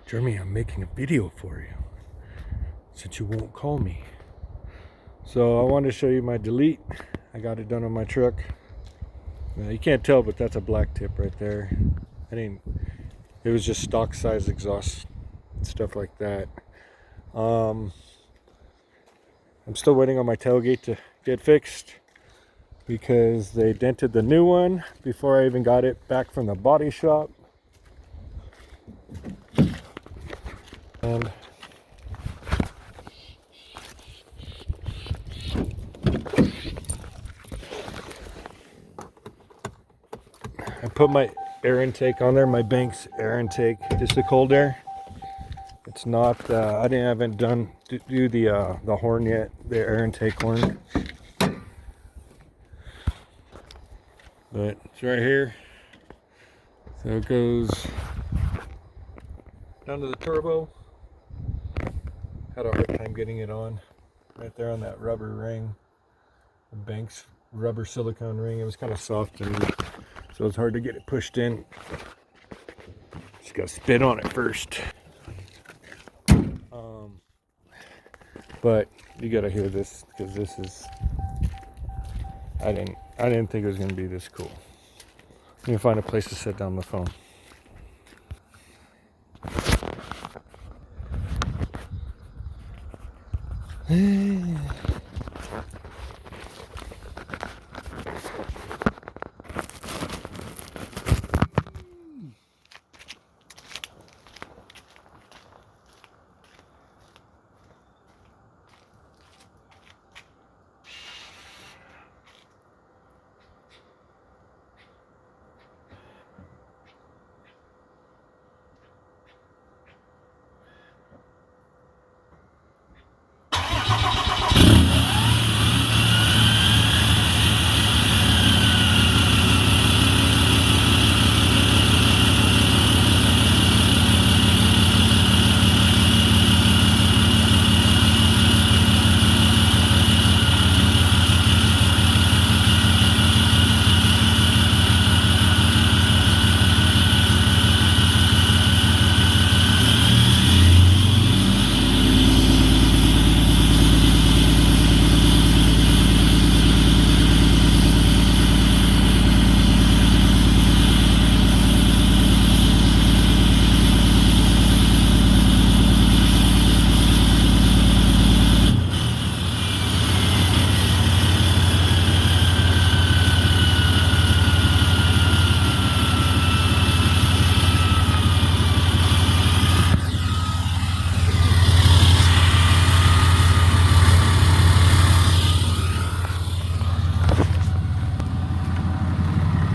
Jeremy, I'm making a video for you since you won't call me. So I wanted to show you my delete. I got it done on my truck. Now, you can't tell, but that's a black tip right there. It was just stock size exhaust, stuff like that. I'm still waiting on my tailgate to get fixed because they dented the new one before I even got it back from the body shop. And I put my air intake on there, my Banks air intake, just the cold air. It's not, I haven't done do the horn yet, the air intake horn. But it's right here. So it goes down to the turbo. Had a hard time getting it on. Right there on that rubber ring. The Banks rubber silicone ring. It was kind of soft and so it's hard to get it pushed in. Just gotta spit on it first. But you gotta hear this because this is I didn't think it was gonna be this cool. Let me find a place to set down the phone.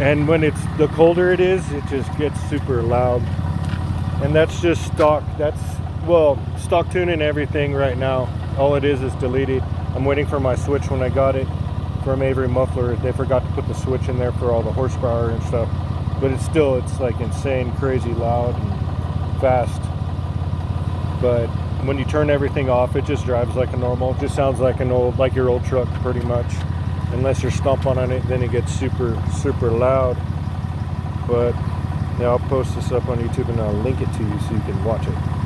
And when it's the colder it is, it just gets super loud. And that's just stock. That's, well, stock tuning everything right now. All it is deleted. I'm waiting for my switch. When I got it from Avery Muffler, they forgot to put the switch in there for all the horsepower and stuff. But it's like insane, crazy loud and fast. But when you turn everything off, it just drives like a normal. It just sounds like like your old truck pretty much. Unless you're stomping on it, then it gets super, super loud. But yeah, I'll post this up on YouTube and I'll link it to you so you can watch it.